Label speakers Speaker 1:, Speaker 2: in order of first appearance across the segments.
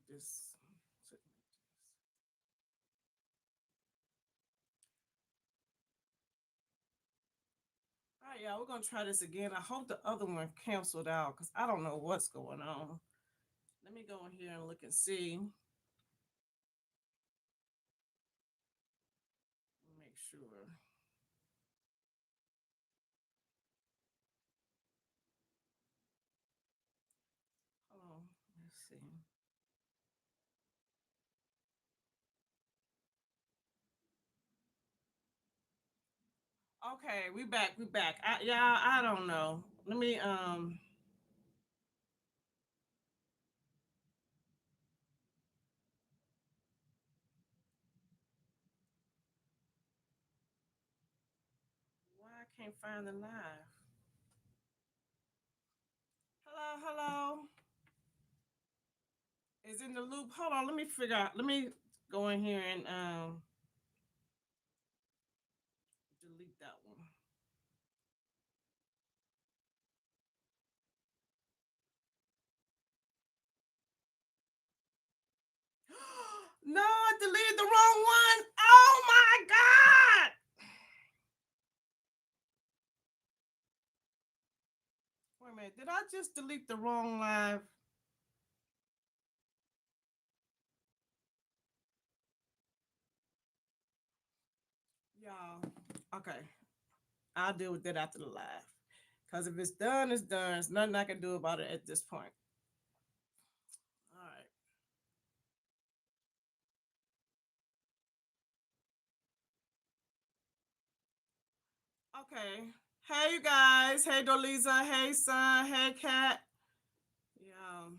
Speaker 1: this. All right, y'all, we're gonna try this again. I hope the other one canceled out because I don't know what's going on. Let me go in here and look and see. Make sure. Hold on. Let's see. Okay, we back. We back. Yeah, I don't know. Let me why I can't find the live. Hello, hello. Is in the loop. Hold on, let me figure out. Let me go in here and delete that one. No, I deleted the wrong one. Oh my god. Wait a minute. Did I just delete the wrong live? Y'all. Okay. I'll deal with that after the live. Because if it's done, it's done. There's nothing I can do about it at this point. All right. Okay. Hey, you guys. Hey, Dolisa. Hey, son. Hey, Cat. Yeah.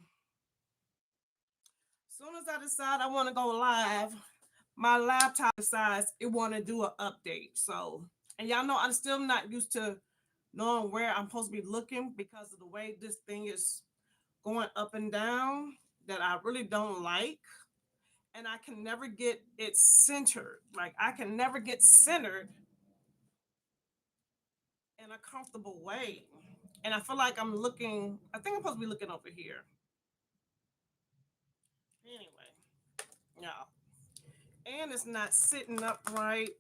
Speaker 1: As soon as I decide I want to go live, my laptop decides it want to do an update. So, and y'all know I'm still not used to knowing where I'm supposed to be looking because of the way this thing is going up and down that I really don't like. And I can never get it centered. Like I can never get centered in a comfortable way. And I feel like I'm looking, I think I'm supposed to be looking over here. Anyway, yeah. And it's not sitting up right.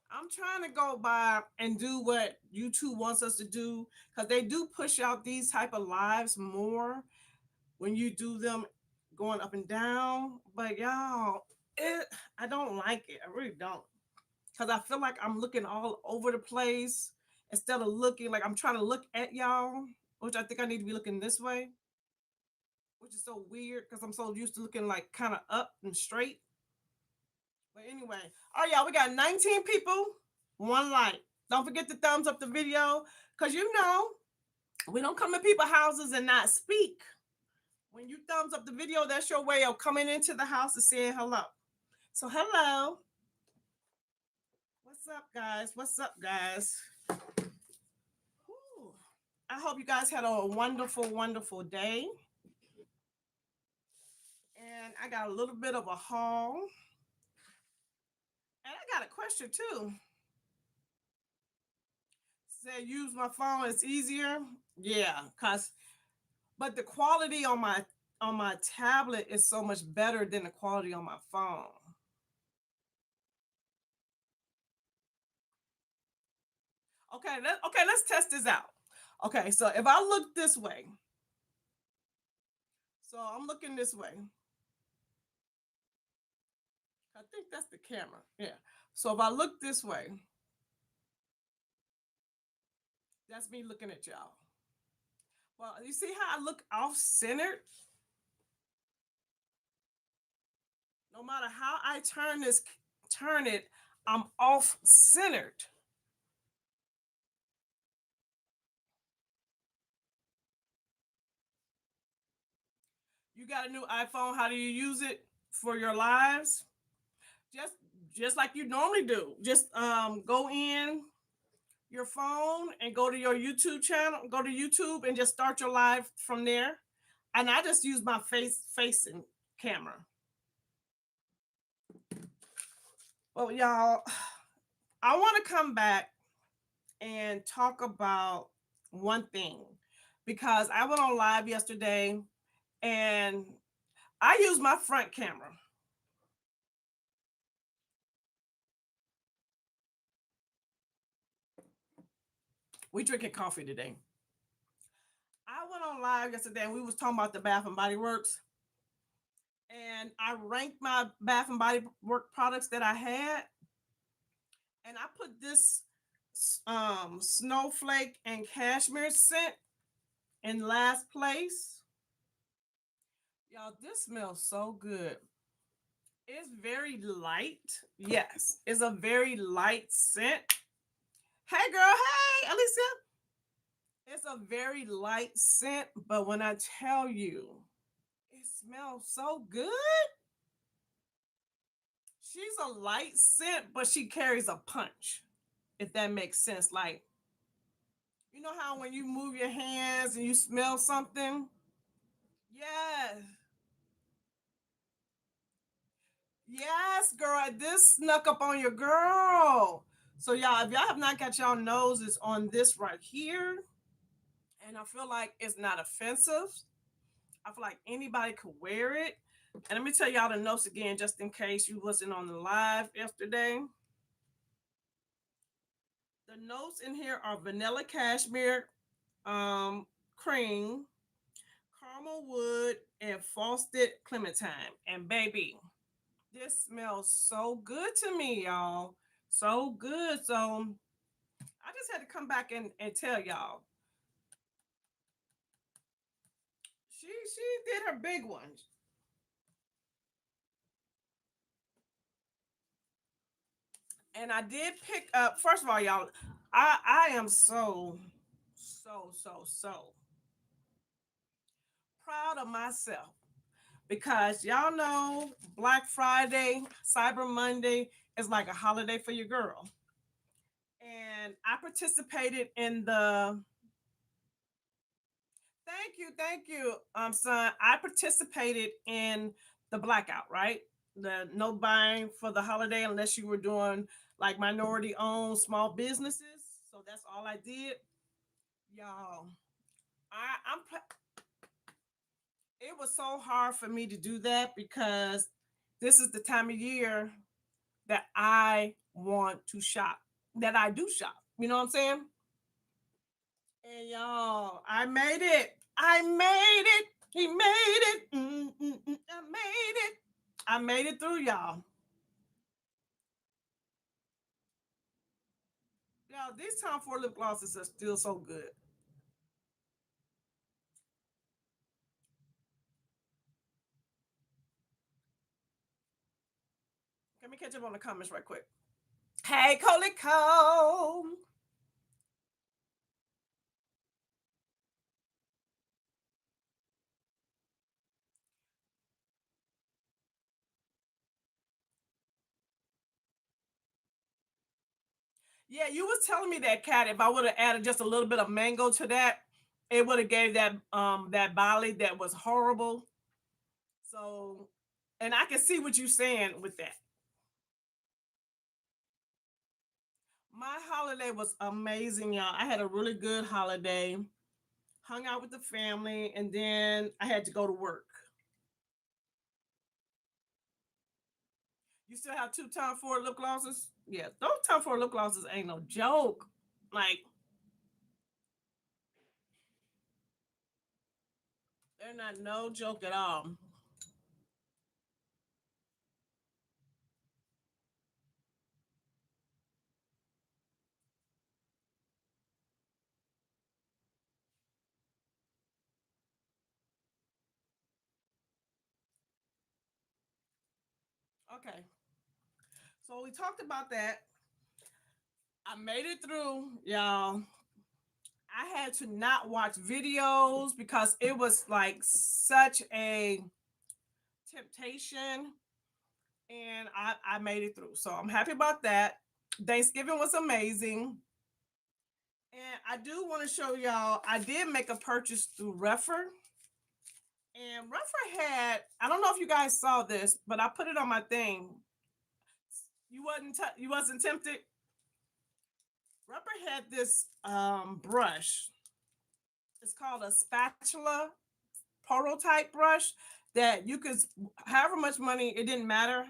Speaker 1: I'm trying to go by and do what YouTube wants us to do because they do push out these type of lives more when you do them going up and down. But y'all, I don't like it. I really don't because I feel like I'm looking all over the place instead of looking like I'm trying to look at y'all, which I think I need to be looking this way, which is so weird because I'm so used to looking like kind of up and straight. But anyway, all right, y'all, we got 19 people, one like. Don't forget to thumbs up the video because you know we don't come to people's houses and not speak. When you thumbs up the video, that's your way of coming into the house and saying hello. So, hello. What's up, guys? What's up, guys? Whew. I hope you guys had a wonderful, wonderful day. And I got a little bit of a haul. And I got a question too. Said use my phone, it's easier. Yeah, cause but the quality on my tablet is so much better than the quality on my phone. Okay, let's test this out. Okay, so if I look this way, so I'm looking this way. I think that's the camera. Yeah. So if I look this way, that's me looking at y'all. Well, you see how I look off centered? No matter how I turn it, I'm off centered. You got a new iPhone. How do you use it for your lives? Just just like you normally do. Just go in your phone and go to your YouTube channel. Go to YouTube and just start your live from there. And I just use my facing camera. Well, y'all, I want to come back and talk about one thing. because I went on live yesterday and I use my front camera. We drinking coffee today. I went on live yesterday and we was talking about the Bath and Body Works, and I ranked my Bath and Body Work products that I had, and I put this snowflake and cashmere scent in last place. Y'all, this smells so good. It's very light. Yes, it's a very light scent. Hey girl, hey Alicia. It's a very light scent, but when I tell you, it smells so good. She's a light scent, but she carries a punch, if that makes sense. Like, you know how when you move your hands and you smell something? Yes. Yes, girl. This snuck up on your girl. So, y'all, if y'all have not got y'all noses on this right here, and I feel like it's not offensive, I feel like anybody could wear it. And let me tell y'all the notes again, just in case you wasn't on the live yesterday. The notes in here are vanilla cashmere, cream, caramel wood, and frosted clementine. And baby, this smells so good to me, y'all. So good. So I just had to come back and tell y'all. She did her big one. And I did pick up, first of all, y'all, I am so proud of myself because y'all know Black Friday, Cyber Monday is like a holiday for your girl. And I participated in the thank you, son. I participated in the blackout, right? The no buying for the holiday unless you were doing like minority owned small businesses. So that's all I did. Y'all, I'm it was so hard for me to do that because this is the time of year that I want to shop, that I do shop. You know what I'm saying? And y'all, I made it. I made it. He made it. I made it. I made it through, y'all. Y'all, these Tom Ford lip glosses are still so good. Let me catch up on the comments right quick. Hey, Coley Cole. Yeah, you was telling me that, Cat. If I would have added just a little bit of mango to that, it would have gave that Bali that was horrible. So, and I can see what you're saying with that. My holiday was amazing, y'all. I had a really good holiday. Hung out with the family, and then I had to go to work. You still have two Tom Ford lip glosses? Yeah, those Tom Ford lip glosses ain't no joke. Like, they're not no joke at all. Okay, so we talked about that. I made it through, y'all. I had to not watch videos because it was like such a temptation, and I made it through. So I'm happy about that. Thanksgiving was amazing. And I do want to show y'all, I did make a purchase through Refer. And Refer had, I don't know if you guys saw this, but I put it on my thing. You wasn't tempted? Refer had this brush. It's called a spatula prototype brush that you could, however much money, it didn't matter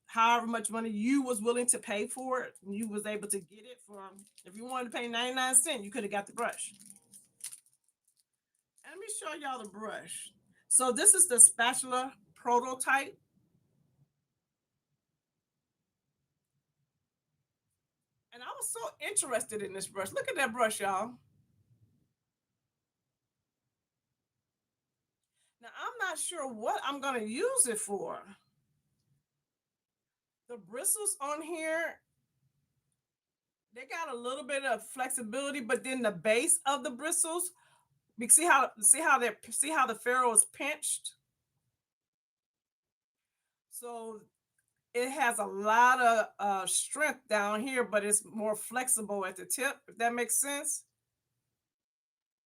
Speaker 1: however much money you was willing to pay for it, you was able to get it for, if you wanted to pay 99 cents, you could have got the brush. And let me show y'all the brush. So this is the spatula prototype. And I was so interested in this brush. Look at that brush, y'all. Now I'm not sure what I'm gonna use it for. The bristles on here, they got a little bit of flexibility, but then the base of the bristles, see how the ferrule is pinched. So it has a lot of strength down here, but it's more flexible at the tip. If that makes sense.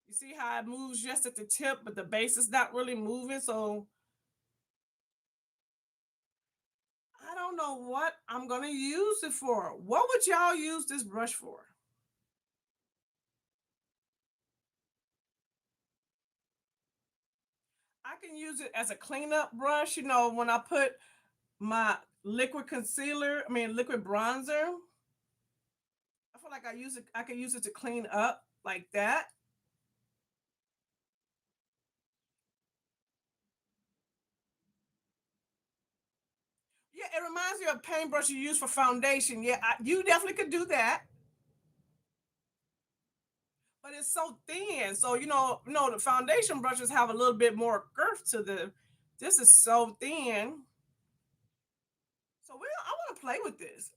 Speaker 1: You see how it moves just at the tip, but the base is not really moving. So I don't know what I'm gonna use it for. What would y'all use this brush for? I can use it as a cleanup brush. You know, when I put my liquid concealer, I mean liquid bronzer, I feel like I can use it to clean up like that. Yeah, it reminds me of a paintbrush you use for foundation. Yeah, you definitely could do that. But it's so thin. So the foundation brushes have a little bit more girth to the. This is so thin. So I want to play with this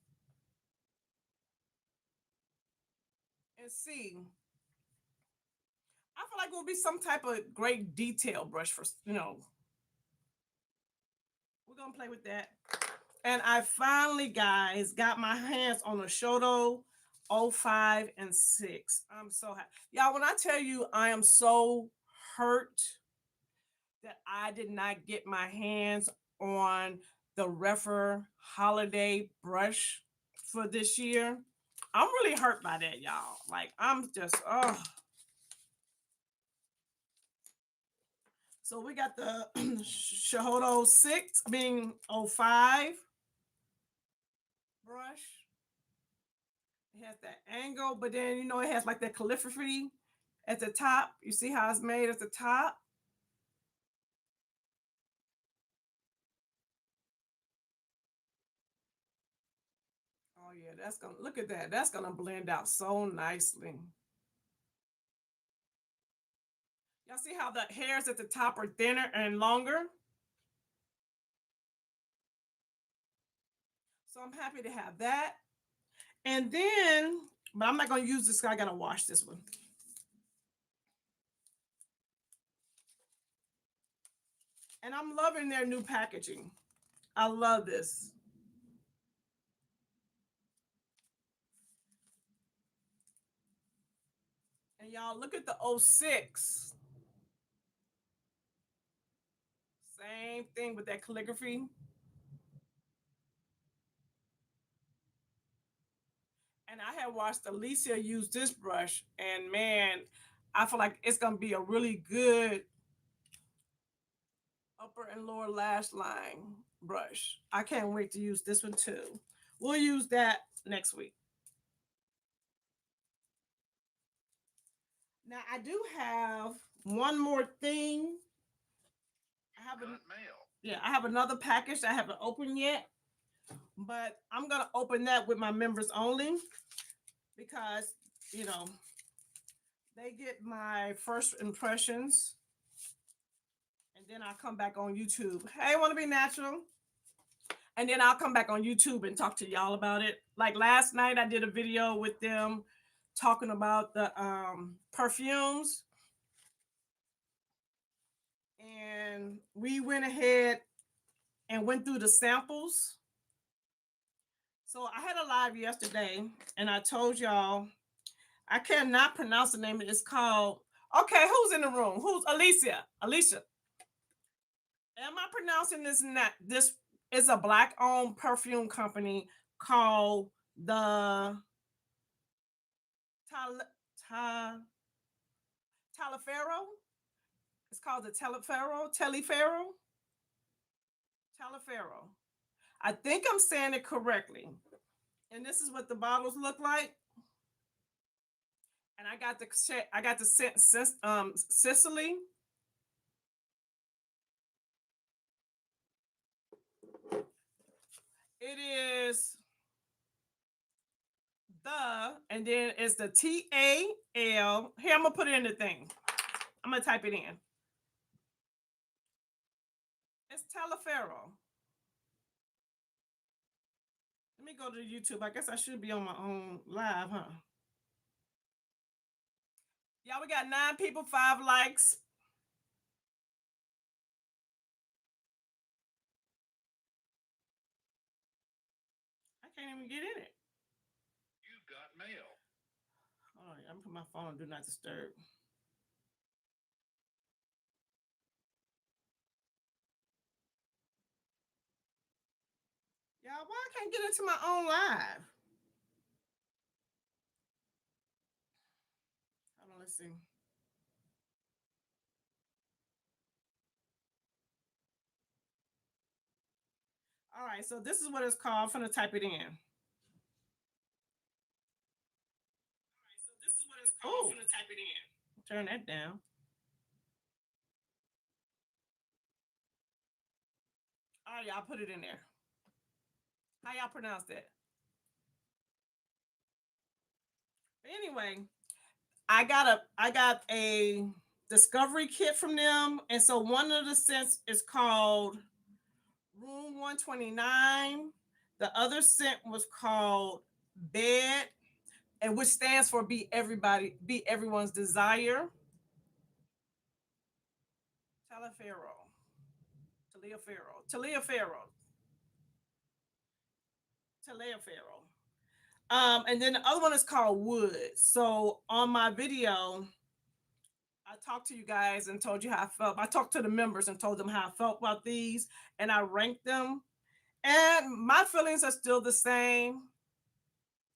Speaker 1: and see. I feel like it would be some type of great detail brush for. We're gonna play with that. And I finally, guys, got my hands on a Shoto 05 and 6. I'm so happy. Y'all, when I tell you I am so hurt that I did not get my hands on the Refer Holiday brush for this year, I'm really hurt by that, y'all. Like, I'm just, oh. So we got the Shoto 6 being 05 brush. It has that angle, but then it has like that calligraphy at the top. You see how it's made at the top? Oh yeah, that's gonna look at that. That's gonna blend out so nicely. Y'all see how the hairs at the top are thinner and longer? So I'm happy to have that. And then, but I'm not gonna use this. I gotta wash this one. And I'm loving their new packaging. I love this. And y'all look at the '06. Same thing with that calligraphy. And I had watched Alicia use this brush, and man, I feel like it's gonna be a really good upper and lower lash line brush. I can't wait to use this one too. We'll use that next week. Now I do have one more thing. I have a Yeah, I have another package I haven't opened yet, but I'm gonna open that with my members only because you know they get my first impressions, and then I'll come back on YouTube. Hey, want to be natural? And then I'll come back on YouTube and talk to y'all about it. Like last night, I did a video with them talking about the perfumes, and we went ahead and went through the samples. So I had a live yesterday, and I told y'all I cannot pronounce the name. It's called. Okay, who's in the room? Who's Alicia? Alicia, am I pronouncing this? Not this is a black-owned perfume company called the Ta, Ta, Taliaferro. It's called the Taliaferro. Taliaferro. I think I'm saying it correctly. And this is what the bottles look like. And I got the scent Sicily. It is and then it's the TAL. Here, I'm gonna put it in the thing. I'm gonna type it in. It's Taliaferro. Let me go to YouTube. I guess I should be on my own live, huh? Y'all, we got 9 people, 5 likes. I can't even get in it. You've got mail. All right, I'm putting my phone on do not disturb. Y'all, why I can't get into my own live? Hold on, let's see. All right, so this is what it's called. I'm gonna type it in. All right, so this is what it's called. I'm gonna type it in. Turn that down. All right, y'all put it in there. How y'all pronounce that? Anyway, I got a discovery kit from them, and so one of the scents is called Room 129. The other scent was called Bed, and which stands for be everyone's desire. Taliaferro. Taliaferro. Taliaferro. Taliaferro. And then the other one is called Wood. So on my video, I talked to you guys and told you how I felt. I talked to the members and told them how I felt about these, and I ranked them. And my feelings are still the same.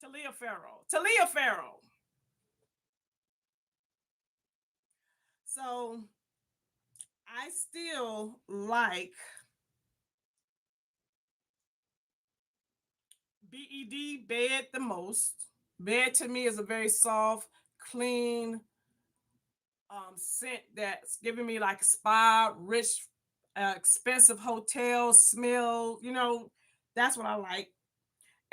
Speaker 1: Taliaferro. Taliaferro. So I still like Bed the most. Bed to me is a very soft, clean scent that's giving me like spa, rich, expensive hotel smell. That's what I like.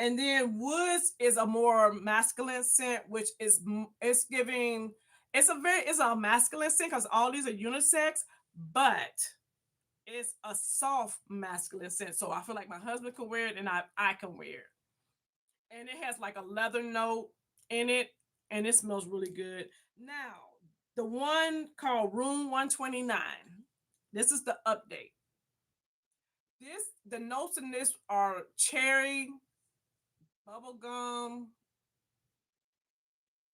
Speaker 1: And then Woods is a more masculine scent, which is it's giving. It's a masculine scent because all these are unisex, but it's a soft masculine scent. So I feel like my husband can wear it and I can wear it. And it has like a leather note in it, and it smells really good. Now, the one called Room 129. This is the update. The notes in this are cherry, bubblegum,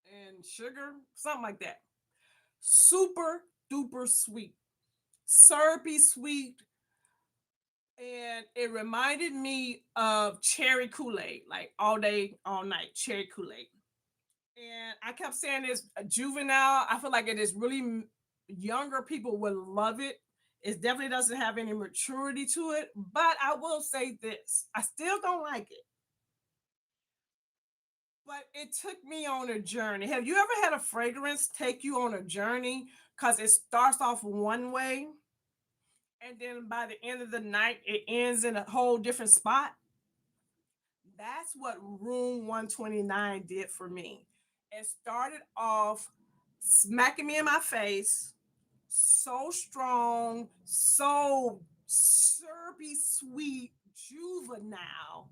Speaker 1: and sugar, something like that. Super duper sweet, syrupy sweet, and it reminded me of cherry Kool-Aid, like all day, all night, cherry Kool-Aid. And I kept saying this juvenile. I feel like it is really younger people would love it. It definitely doesn't have any maturity to it, but I will say this: I still don't like it. But it took me on a journey. Have you ever had a fragrance take you on a journey? Because it starts off one way, and then by the end of the night, it ends in a whole different spot. That's what Room 129 did for me. It started off smacking me in my face, so strong, so syrupy sweet, juvenile.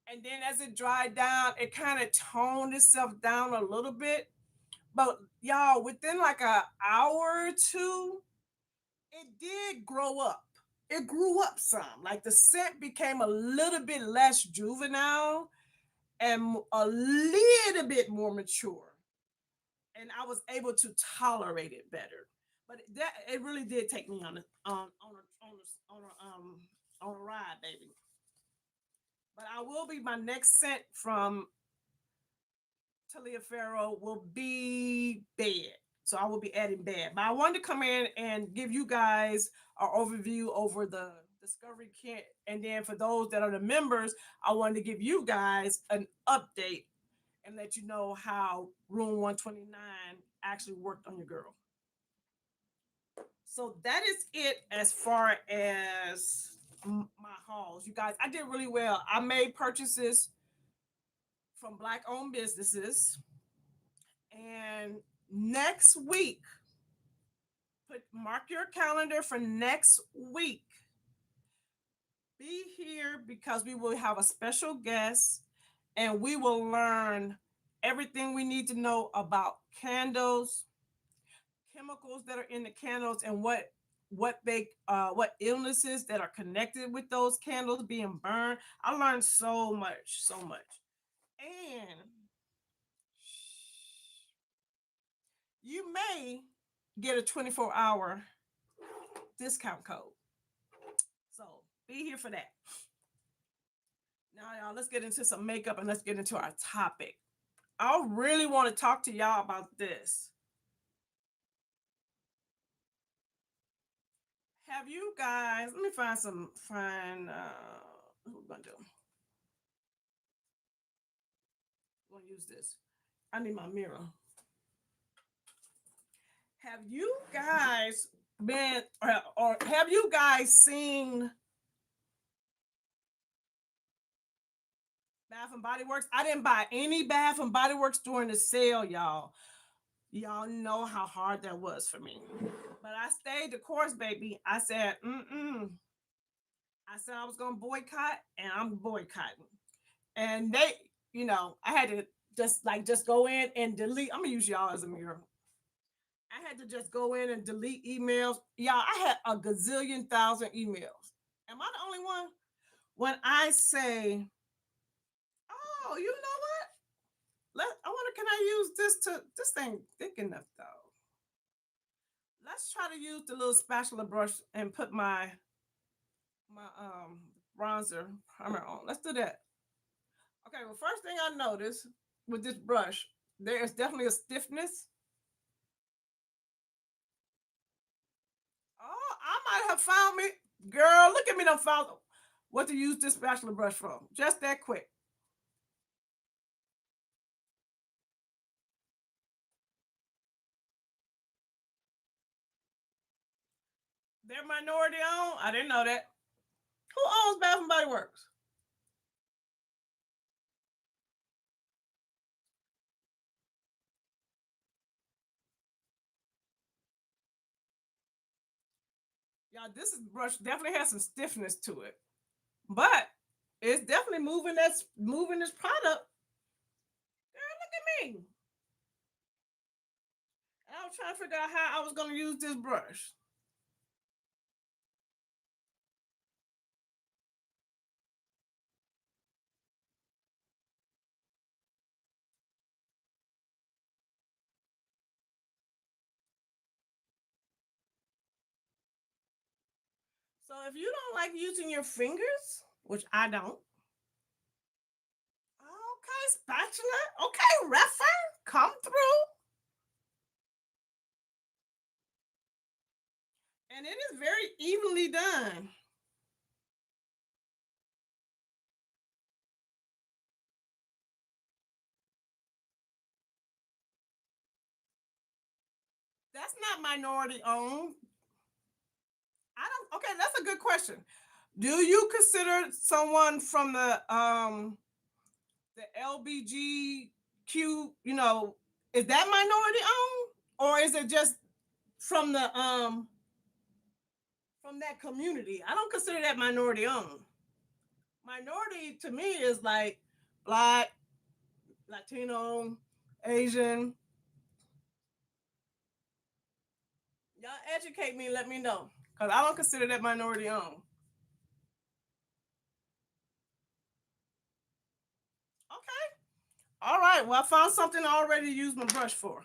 Speaker 1: And then as it dried down, it kind of toned itself down a little bit. But y'all, within like an hour or two, it did grow up. It grew up some. Like the scent became a little bit less juvenile and a little bit more mature. And I was able to tolerate it better. But that it really did take me on a ride, baby. But I will be my next scent from Taliaferro will be Bed. So I will be adding that. But I wanted to come in and give you guys an overview over the Discovery Kit. And then for those that are the members, I wanted to give you guys an update and let you know how Room 129 actually worked on your girl. So that is it as far as my hauls. You guys, I did really well. I made purchases from Black owned businesses. And next week, mark your calendar for next week. Be here because we will have a special guest and we will learn everything we need to know about candles, chemicals that are in the candles, and what illnesses that are connected with those candles being burned. I learned so much, so much. And you may get a 24-hour discount code. So be here for that. Now, y'all, let's get into some makeup and let's get into our topic. I really want to talk to y'all about this. Have you guys, let me what we're gonna do. I'm gonna use this. I need my mirror. Have you guys been, or have you guys seen Bath and Body Works? I didn't buy any Bath and Body Works during the sale, y'all. Y'all know how hard that was for me. But I stayed the course, baby. I said, I said I was gonna boycott, and I'm boycotting. And they, I had to just go in and delete. I'm gonna use y'all as a mirror. I had to just go in and delete emails. Y'all, I had a gazillion thousand emails. Am I the only one? When I say, oh, you know what? I wonder, can I use this thing thick enough though? Let's try to use the little spatula brush and put my bronzer primer on. Let's do that. Okay, well, first thing I noticed with this brush, there is definitely a stiffness. Oh, I might have found me. Girl, look at me, done found what to use this spatula brush for. Just that quick. They're minority owned. I didn't know that. Who owns Bath and Body Works? Y'all, this brush definitely has some stiffness to it, but it's definitely moving this product. Girl, look at me. I was trying to figure out how I was going to use this brush. So if you don't like using your fingers, which I don't, okay, spatula, okay, refer, come through. And it is very evenly done. That's not minority owned. I don't. Okay, that's a good question. Do you consider someone from the LBGQ? Is that minority owned, or is it just from the from that community? I don't consider that minority owned. Minority to me is like Black, Latino, Asian. Y'all educate me. Let me know, because I don't consider that minority owned. Okay. All right. Well, I found something I already used my brush for.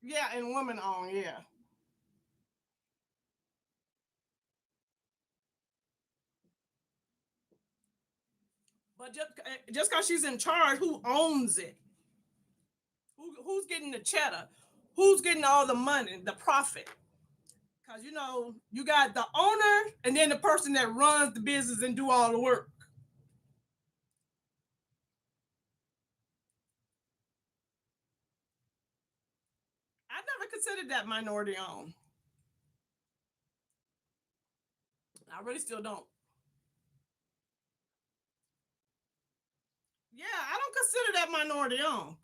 Speaker 1: Yeah, and women owned. Yeah. But But just because she's in charge, who owns it? Who's getting the cheddar? Who's getting all the money, the profit? Because you got the owner and then the person that runs the business and do all the work. I never considered that minority owned. I really still don't. Yeah, I don't consider that minority owned.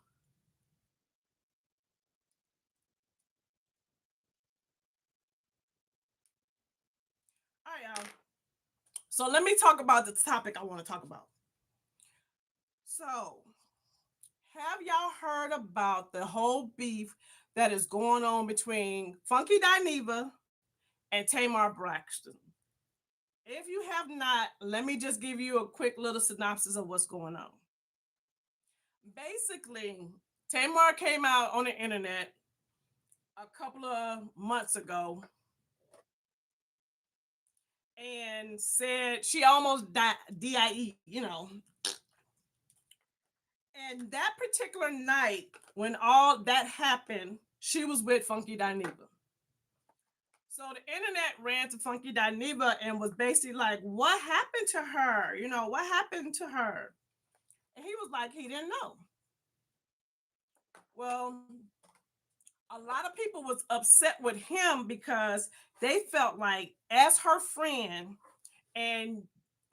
Speaker 1: All right, y'all. So let me talk about the topic I want to talk about. So, have y'all heard about the whole beef that is going on between Funky Dineva and Tamar Braxton? If you have not, let me just give you a quick little synopsis of what's going on. Basically, Tamar came out on the internet a couple of months ago and said she almost died, DIE, And that particular night, when all that happened, she was with Funky Dineva. So the internet ran to Funky Dineva and was basically like, what happened to her? What happened to her? And he was like, he didn't know. Well, a lot of people was upset with him because they felt like as her friend, and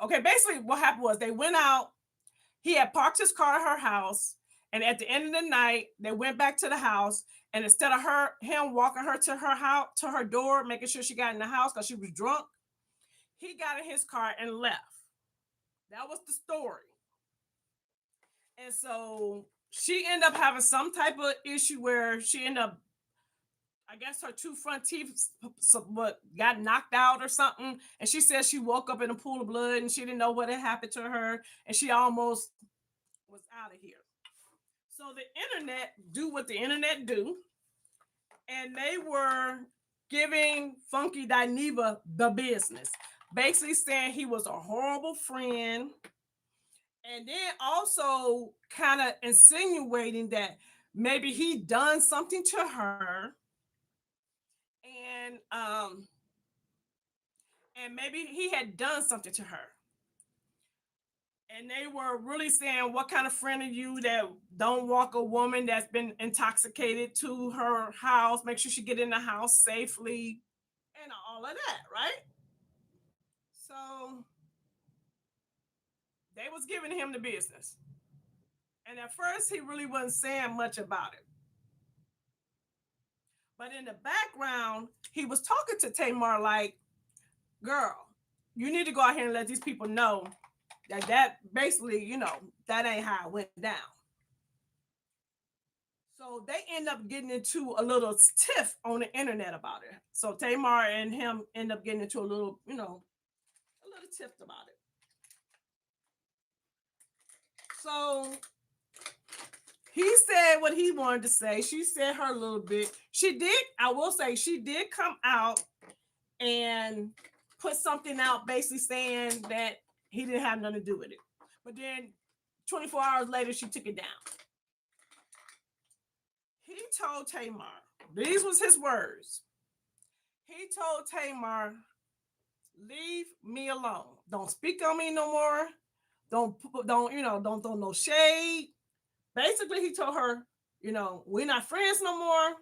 Speaker 1: okay, basically what happened was they went out, he had parked his car at her house, and at the end of the night, they went back to the house, and instead of him walking her to her house, to her door, making sure she got in the house because she was drunk, he got in his car and left. That was the story. And so she ended up having some type of issue where she ended up, I guess her two front teeth got knocked out or something. And she said she woke up in a pool of blood and she didn't know what had happened to her. And she almost was out of here. So the internet do what the internet do. And they were giving Funky Dineva the business. Basically saying he was a horrible friend. And then also kind of insinuating that maybe he done something to her. And maybe he had done something to her. And they were really saying, what kind of friend are you that don't walk a woman that's been intoxicated to her house, make sure she get in the house safely, and all of that, right? So they was giving him the business. And at first he really wasn't saying much about it. But in the background, he was talking to Tamar like, girl, you need to go out here and let these people know that basically, that ain't how it went down. So they end up getting into a little tiff on the internet about it. So Tamar and him end up getting into a little, a little tiff about it. So he said what he wanted to say. She said her little bit. She did, I will say, she did come out and put something out basically saying that he didn't have nothing to do with it. But then 24 hours later, she took it down. He told Tamar, these was his words. He told Tamar, leave me alone. Don't speak on me no more. Don't throw no shade. Basically, he told her, we're not friends no more.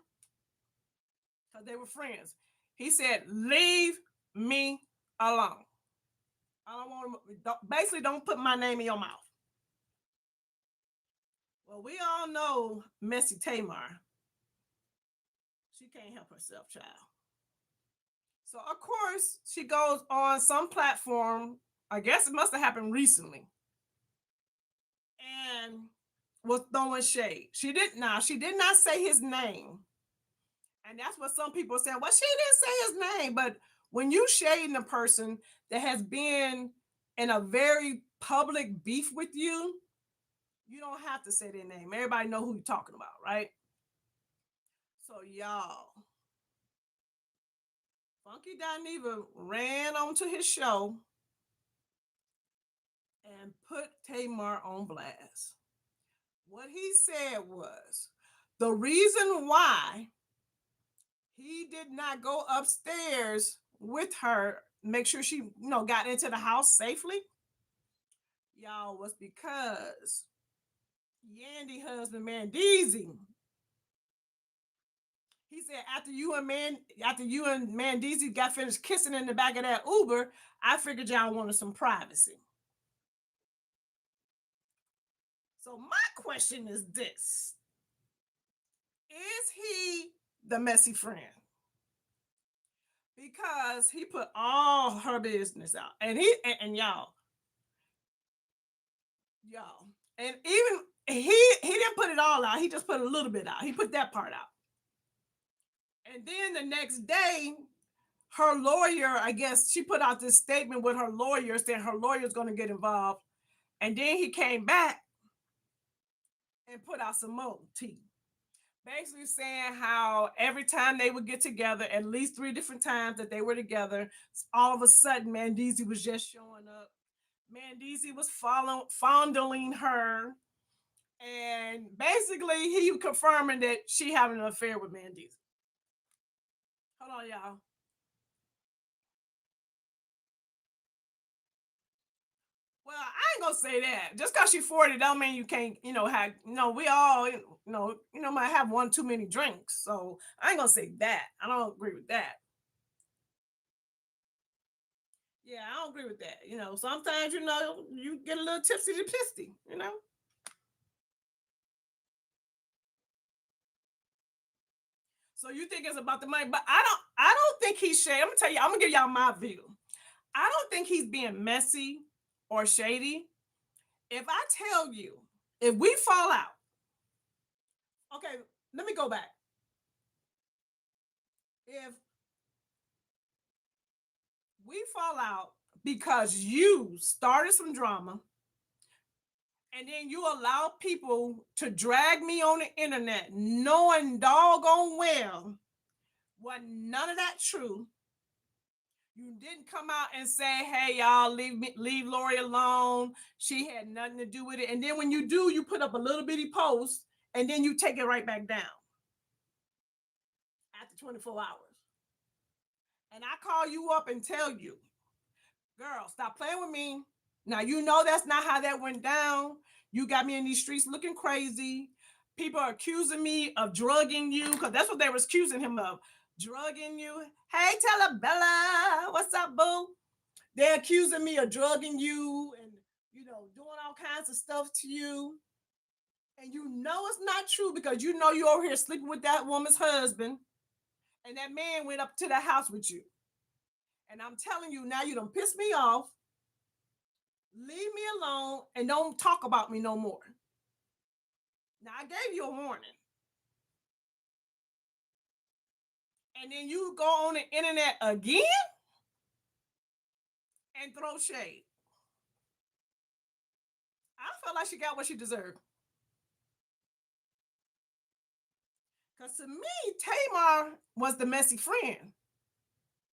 Speaker 1: Because they were friends. He said, leave me alone. I don't want to, basically, don't put my name in your mouth. Well, we all know Messy Tamar. She can't help herself, child. So, of course, she goes on some platform. I guess it must have happened recently. And was throwing shade. She did not say his name. And that's what some people are saying. Well, she didn't say his name. But when you shading a person that has been in a very public beef with you, you don't have to say their name. Everybody know who you're talking about, right? So y'all, Funky Dineva ran onto his show and put Tamar on blast. What he said was the reason why he did not go upstairs with her, make sure she, got into the house safely, y'all, was because Yandy husband Mandeezy. He said after you and Mandeezy got finished kissing in the back of that Uber, I figured y'all wanted some privacy. So my question is this: is he the messy friend? Because he put all her business out, and and y'all, and even he didn't put it all out. He just put a little bit out. He put that part out, and then the next day, her lawyer, I guess, she put out this statement with her lawyer saying her lawyer's going to get involved, and then he came back and put out some more tea. Basically saying how every time they would get together, at least 3 different times that they were together, all of a sudden Mandeezy was just showing up. Mandeezy was fondling her, and basically he confirming that she having an affair with Mandeezy. Hold on, y'all. Well, I ain't gonna say that. Just cause she's 40 don't mean you can't, have, we all, might have one too many drinks. So I ain't gonna say that. I don't agree with that. Yeah, I don't agree with that. Sometimes, you get a little tipsy to pissy. So you think it's about the money, but I don't think he's shady. I'm gonna tell you, I'm gonna give y'all my view. I don't think he's being messy or shady. If I tell you, if we fall out, okay, let me go back. If we fall out because you started some drama and then you allow people to drag me on the internet knowing doggone well was none of that true. You didn't come out and say, hey, y'all, leave Lori alone. She had nothing to do with it. And then when you do, you put up a little bitty post and then you take it right back down after 24 hours. And I call you up and tell you, girl, stop playing with me. Now, that's not how that went down. You got me in these streets looking crazy. People are accusing me of drugging you because that's what they were accusing him of. Drugging you. Hey, Bella, what's up, boo? They're accusing me of drugging you and, doing all kinds of stuff to you. And it's not true because you're over here sleeping with that woman's husband. And that man went up to the house with you. And I'm telling you now, you don't piss me off. Leave me alone and don't talk about me no more. Now, I gave you a warning. And then you go on the internet again and throw shade. I felt like she got what she deserved. Because to me, Tamar was the messy friend.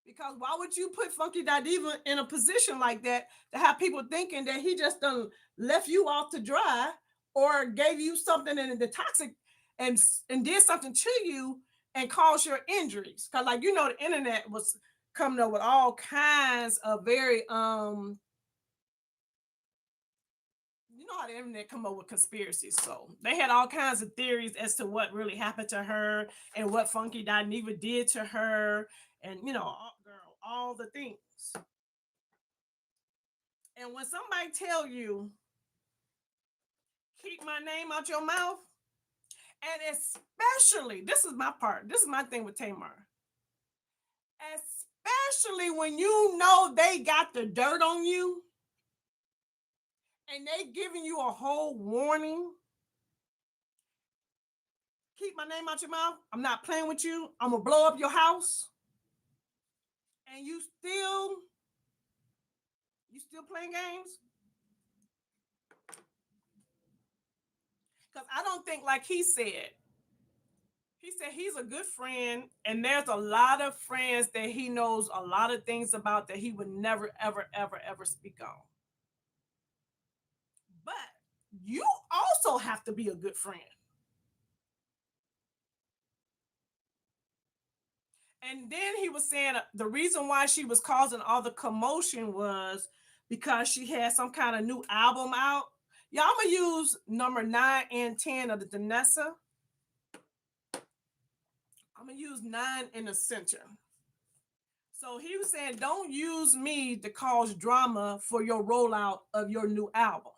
Speaker 1: Because why would you put Funky Dineva in a position like that to have people thinking that he just done left you off to dry or gave you something in the toxic and did something to you and caused your injuries? Because the internet was coming up with all kinds of very how the internet come up with conspiracies. So they had all kinds of theories as to what really happened to her and what Funky Dineva did to her, and all the things. And when somebody tell you, keep my name out your mouth, and especially, this is my part, this is my thing with Tamar, especially when they got the dirt on you and they giving you a whole warning, keep my name out your mouth, I'm not playing with you, I'm gonna blow up your house, and you still playing games? Because I don't think, like he said he's a good friend, and there's a lot of friends that he knows a lot of things about that he would never, ever, ever, ever speak on. you also have to be a good friend. And then he was saying the reason why she was causing all the commotion was because she had some kind of new album out. Y'all, I'm gonna use number 9 and 10 of the Danessa. I'm gonna use 9 in the center. So he was saying, don't use me to cause drama for your rollout of your new album.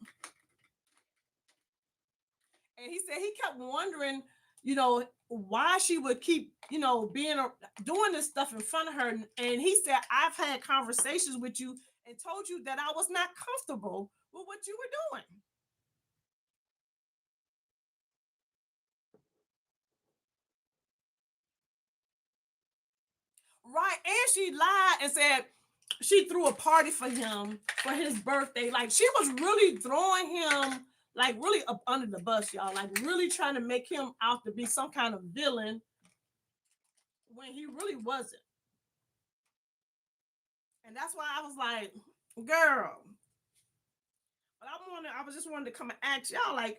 Speaker 1: And he said he kept wondering, why she would keep, being doing this stuff in front of her. And he said, I've had conversations with you and told you that I was not comfortable with what you were doing. Right. And she lied and said she threw a party for him for his birthday. Like she was really throwing him like really up under the bus, y'all. Like really trying to make him out to be some kind of villain when he really wasn't. And that's why I was like, girl. But I was just wanted to come and ask y'all, like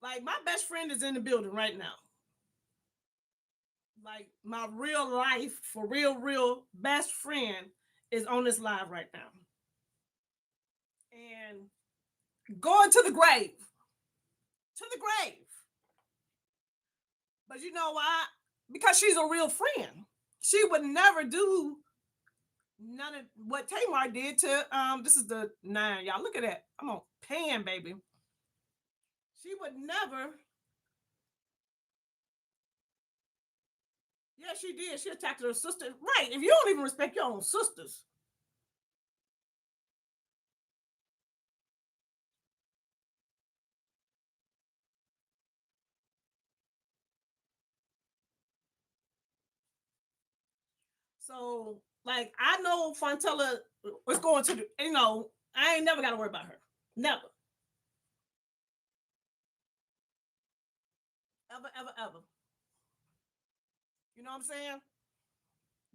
Speaker 1: my best friend is in the building right now. Like my real life, for real best friend is on this live right now. And going to the grave. To the grave. But you know why? Because she's a real friend. She would never do none of what Tamar did to this is the 9. Y'all look at that. I'm on pan, baby. She would never. Yeah, she did. She attacked her sister. Right. If you don't even respect your own sisters. So, like, I know Fontella was going to, I ain't never got to worry about her. Never. Ever, ever, ever. You know what I'm saying?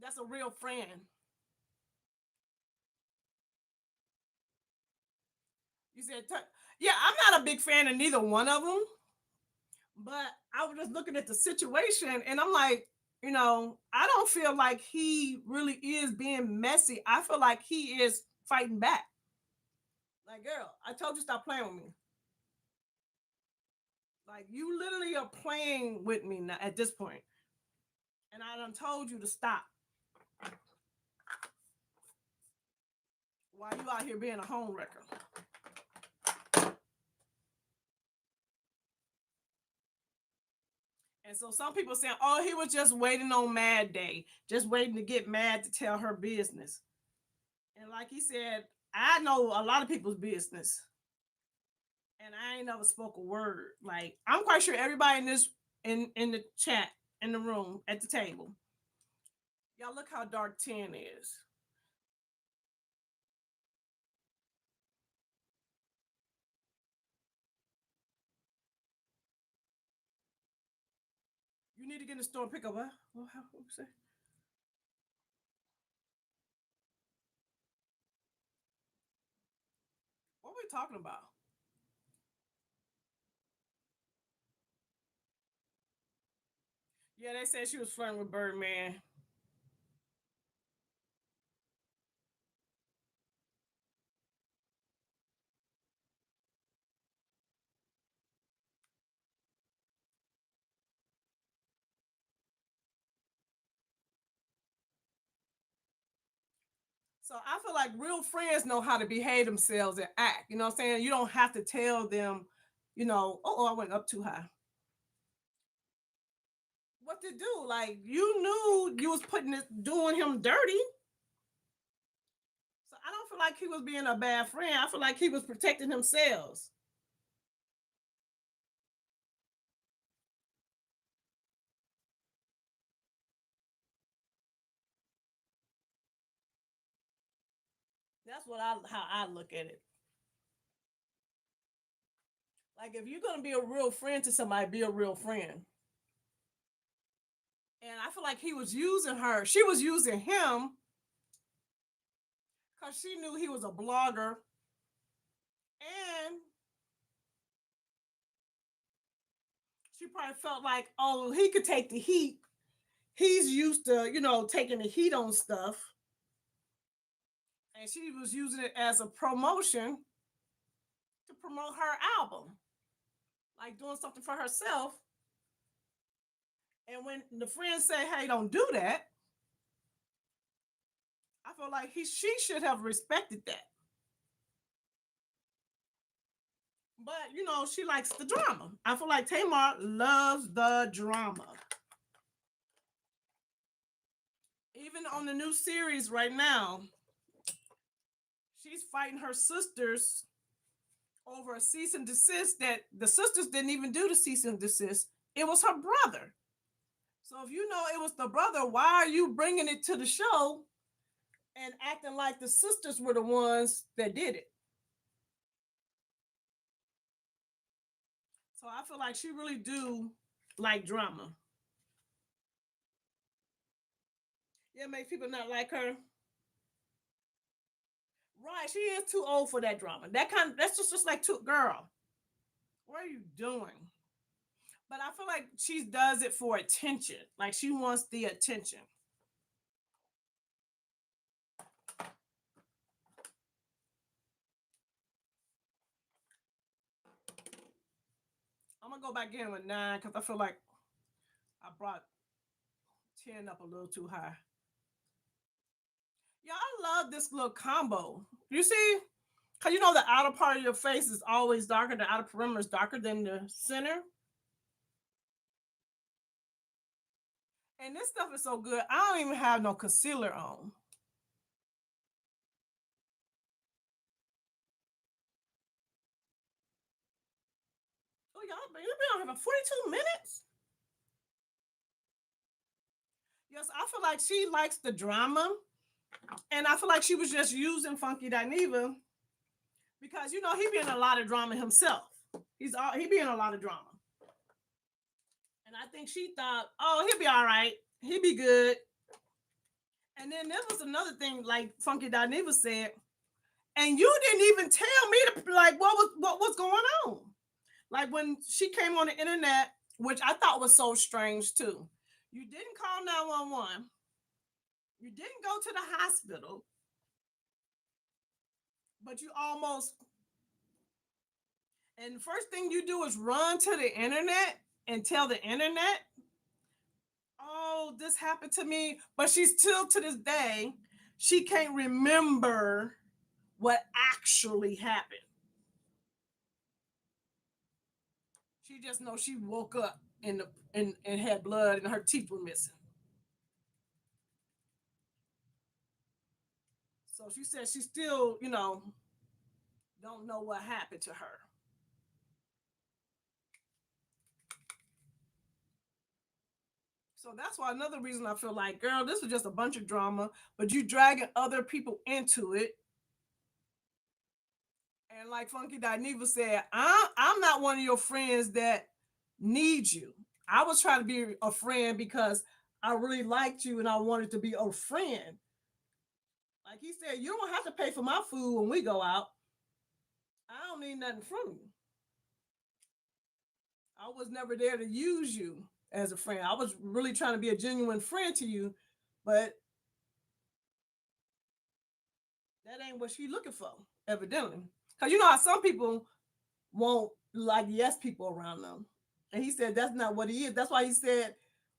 Speaker 1: That's a real friend. You said, yeah, I'm not a big fan of neither one of them, but I was just looking at the situation and I'm like, I don't feel like he really is being messy. I feel like he is fighting back. Like, girl, I told you stop playing with me. Like, you literally are playing with me now at this point. And I done told you to stop. While you out here being a home wrecker. And so some people saying, oh, he was just waiting on Mad Day, just waiting to get mad to tell her business. And like he said, I know a lot of people's business. And I ain't never spoke a word. Like I'm quite sure everybody in this in the chat, in the room, at the table. Y'all look how dark 10 is. You need to get in the store and pick up what you say? What are we talking about? Yeah, they said she was flirting with Birdman. So I feel like real friends know how to behave themselves and act. You know what I'm saying? You don't have to tell them, oh, I went up too high. What to do? Like you knew you was doing him dirty. So I don't feel like he was being a bad friend. I feel like he was protecting himself. That's how I look at it. Like if you're gonna be a real friend to somebody, be a real friend. And I feel like he was using her. She was using him because she knew he was a blogger and She probably felt like, oh, he could take the heat. He's used to, taking the heat on stuff. And she was using it as a promotion to promote her album, like doing something for herself. And when the friends say, hey, don't do that, I feel like she should have respected that. But she likes the drama. I feel like Tamar loves the drama. Even on the new series right now, she's fighting her sisters over a cease and desist that the sisters didn't even do the cease and desist. It was her brother. So if you know it was the brother, why are you bringing it to the show and acting like the sisters were the ones that did it? So I feel like she really do like drama. Yeah, make people not like her. Right, she is too old for that drama. That's just like too girl. What are you doing? But I feel like she does it for attention. Like she wants the attention. I'm gonna go back in with 9 because I feel like I brought 10 up a little too high. Yeah, I love this little combo. You see? Because the outer part of your face is always darker. The outer perimeter is darker than the center. And this stuff is so good. I don't even have no concealer on. Oh, y'all, you've been on here for 42 minutes? Yes, I feel like she likes the drama. And I feel like she was just using Funky Dineva because, he be in a lot of drama himself. He be in a lot of drama. And I think she thought, oh, he'll be all right. He'll be good. And then there was another thing, like Funky Dineva said, and you didn't even tell me like what was going on. Like when she came on the internet, which I thought was so strange too. You didn't call 911. You didn't go to the hospital, but you almost. And the first thing you do is run to the internet and tell the internet, oh, this happened to me. But she's still to this day, she can't remember what actually happened. She just knows she woke up and had blood and her teeth were missing. So she said she still, don't know what happened to her. So that's why another reason I feel like, girl, this is just a bunch of drama, but you dragging other people into it. And like Funky Dineva said, I'm not one of your friends that need you. I was trying to be a friend because I really liked you and I wanted to be a friend. Like he said, you don't have to pay for my food when we go out. I don't need nothing from you. I was never there to use you as a friend. I was really trying to be a genuine friend to you, but that ain't what she's looking for, evidently. Because you know how some people won't like yes people around them. And he said that's not what he is. That's why he said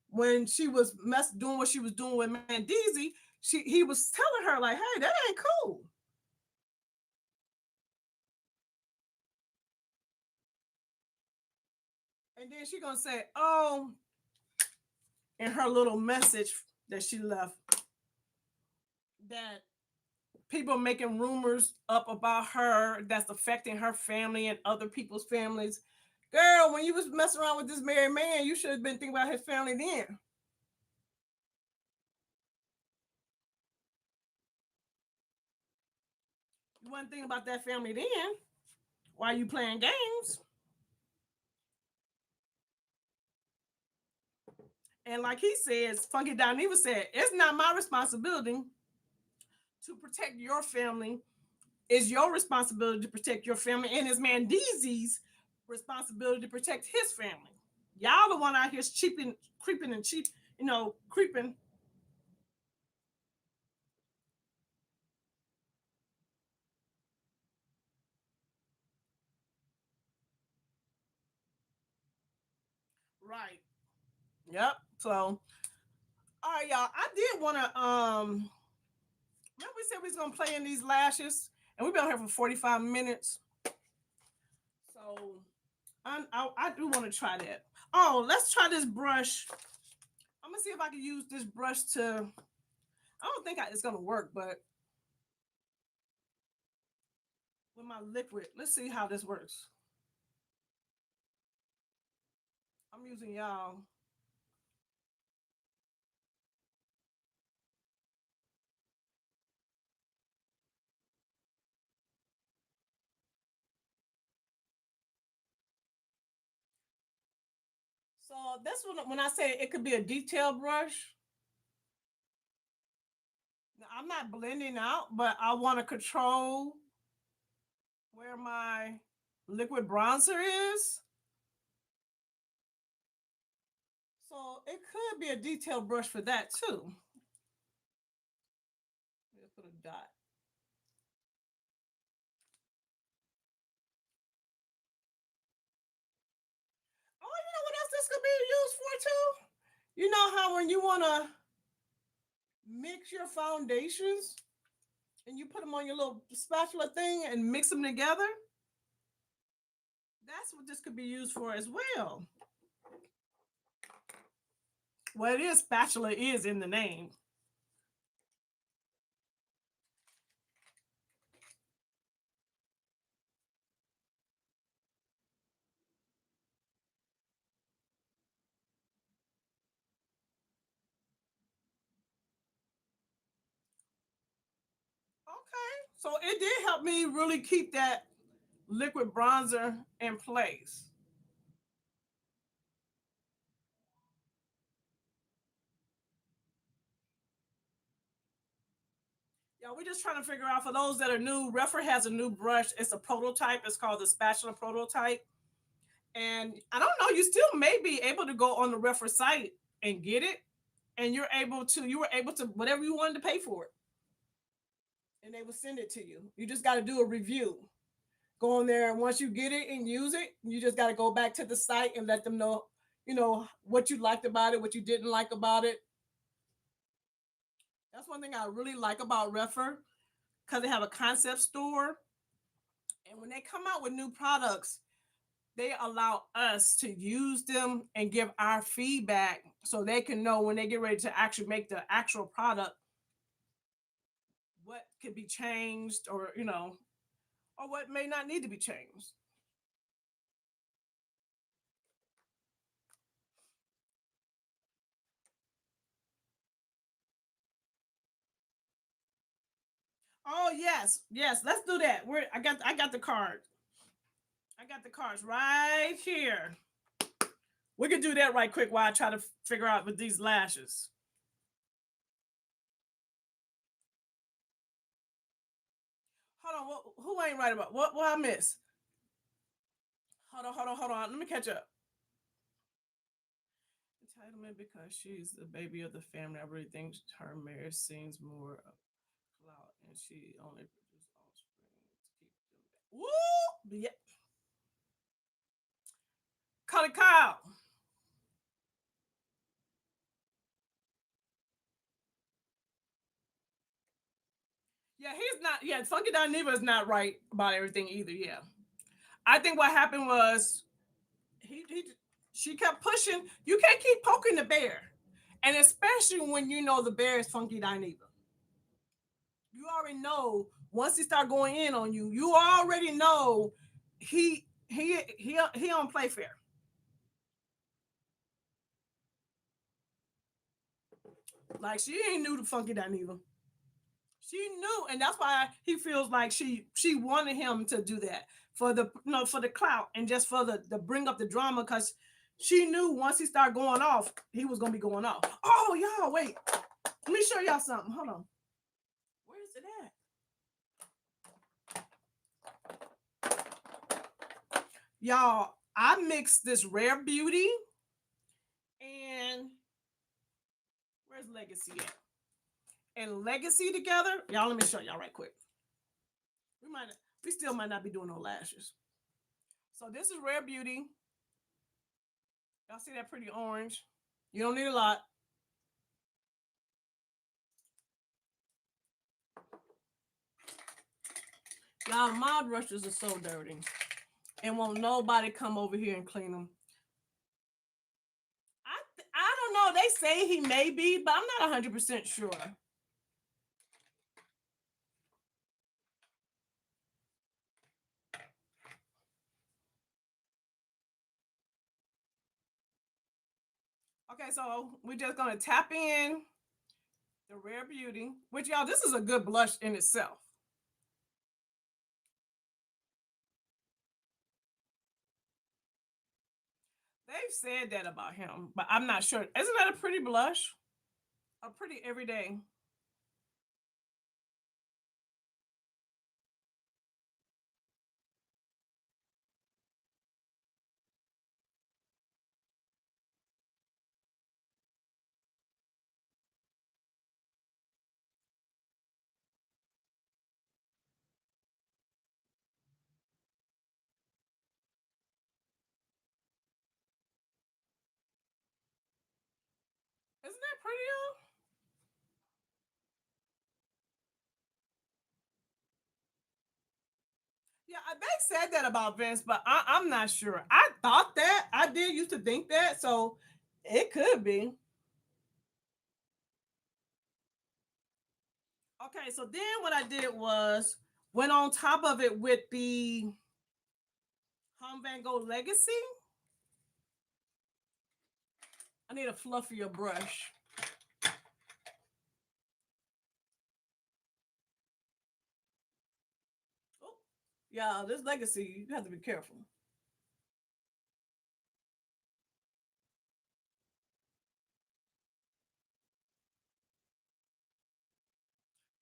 Speaker 1: when she was doing what she was doing with Mandeezy, he was telling her like, hey, that ain't cool. And then she gonna say, oh, in her little message that she left, that people making rumors up about her that's affecting her family and other people's families. Girl, when you was messing around with this married man, you should have been thinking about his family then. You wasn't thinking about that family then. Why you playing games? And like he says, Funky Dineva said, it's not my responsibility to protect your family. It's your responsibility to protect your family. And it's Mandeezy's responsibility to protect his family. Y'all the one out here cheaping, creeping and cheap, creeping. Right. Yep. So, all right, y'all. I did want to remember we said we was gonna play in these lashes, and we've been here for 45 minutes. So I do want to try that. Oh, let's try this brush. I'm gonna see if I can use this brush to. I don't think it's gonna work, but with my liquid, let's see how this works. I'm using y'all. So that's when I say it could be a detail brush. I'm not blending out, but I want to control where my liquid bronzer is. So it could be a detail brush for that too. Let's put a dot. Oh, you know what else this could be used for too? You know how when you want to mix your foundations and you put them on your little spatula thing and mix them together? That's what this could be used for as well. Well, it is spatula is in the name. Okay. So it did help me really keep that liquid bronzer in place. Yeah, we're just trying to figure out for those that are new, Refer has a new brush. It's a prototype. It's called the spatula prototype. And I don't know, you still may be able to go on the Refer site and get it. And you were able to, whatever you wanted to pay for it. And they will send it to you. You just got to do a review. Go on there, and once you get it and use it, you just got to go back to the site and let them know, what you liked about it, what you didn't like about it. That's one thing I really like about Refer because they have a concept store. And when they come out with new products, they allow us to use them and give our feedback so they can know when they get ready to actually make the actual product what could be changed or what may not need to be changed. Oh yes, yes, let's do that. I got the card. I got the cards right here. We can do that right quick while I try to figure out with these lashes. Hold on, who ain't right about what I miss? Hold on. Let me catch up. Entitlement because she's the baby of the family. I really think her marriage seems more of clout, and she only produced offspring to keep them back. Woo! Yeah. Cut it, Kyle. Yeah, he's not. Yeah, Funky Dineva is not right about everything either. Yeah, I think what happened was he she kept pushing. You can't keep poking the bear, and especially when you know the bear is Funky Dineva. You already know once he start going in on you, you already know he on play fair. Like she ain't new to Funky Dineva. She knew, and that's why he feels like she wanted him to do that for the for the clout and just for the bring up the drama because she knew once he started going off, he was gonna be going off. Oh y'all, wait, let me show y'all something. Hold on, where is it at? Y'all, I mixed this Rare Beauty Where's Legacy at? And Legacy together, y'all. Let me show y'all right quick. We still might not be doing no lashes. So this is Rare Beauty. Y'all see that pretty orange? You don't need a lot. Y'all, my brushes are so dirty. And won't nobody come over here and clean them. I don't know. They say he may be, but I'm not 100% sure. Okay, so we're just gonna tap in the Rare Beauty, which y'all, this is a good blush in itself. They've said that about him, but I'm not sure. Isn't that a pretty blush? A pretty everyday. Isn't that pretty, y'all? Yeah, they said that about Vince, but I'm not sure. I thought that. I did used to think that, so it could be. Okay, so then what I did was went on top of it with the Home Van Gogh Legacy. I need a fluffier brush. Oh, yeah, this Legacy, you have to be careful.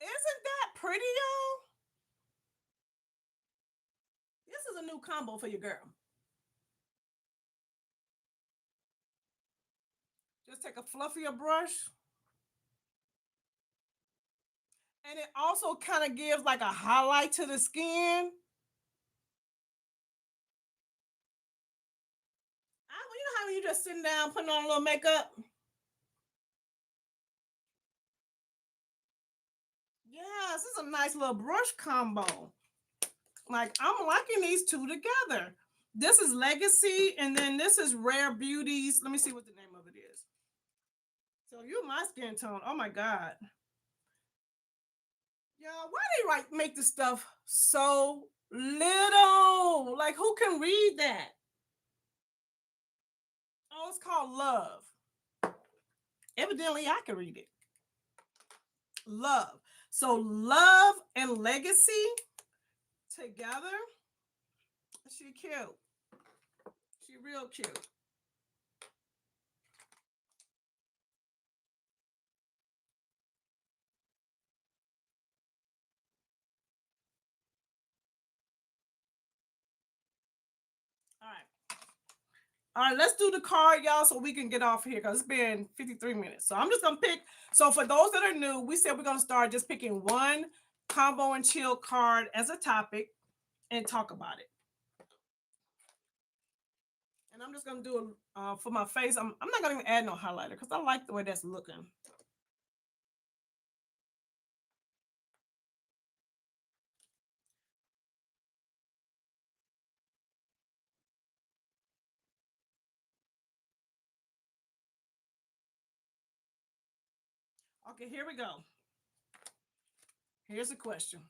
Speaker 1: Isn't that pretty, y'all? This is a new combo for your girl. Just take a fluffier brush. And it also kind of gives like a highlight to the skin. You know how you just sitting down putting on a little makeup? Yeah, this is a nice little brush combo. Like, I'm liking these two together. This is Legacy, and then this is Rare Beauties. Let me see what the name of it is. So you my skin tone. Oh my God. Yeah, why they make the stuff so little? Like, who can read that? Oh, it's called Love. Evidently, I can read it. Love. So Love and Legacy together. She cute. She real cute. All right. All right, let's do the card, y'all, so we can get off here because it's been 53 minutes. So I'm just going to pick. So for those that are new, we said we're going to start just picking one combo and chill card as a topic and talk about it. And I'm just going to do it for my face. I'm not going to even add no highlighter because I like the way that's looking. Okay, here we go. Here's the question.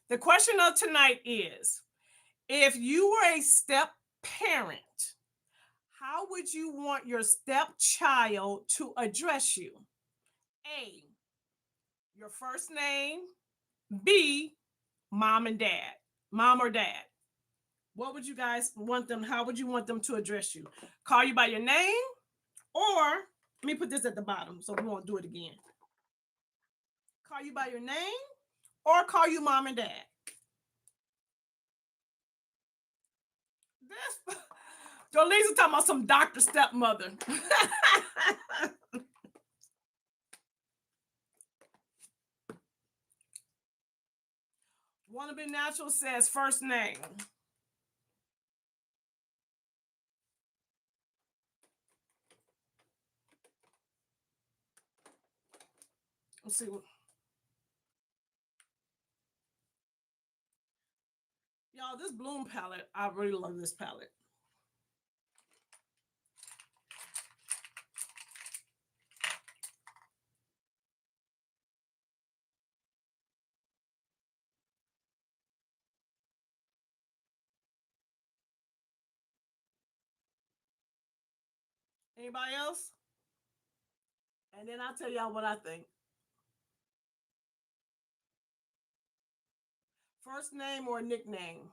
Speaker 1: The question of tonight is, if you were a step parent, how would you want your stepchild to address you? A, your first name. B, mom and dad. Mom or dad. What would you guys want them? How would you want them to address you? Call you by your name, or let me put this at the bottom so we won't do it again. Call you by your name or call you mom and dad. This Jolisa talking about some doctor stepmother. Want to be natural says first name. Let's see. Y'all, this Bloom palette, I really love this palette. Anybody else? And then I'll tell y'all what I think. First name or nickname?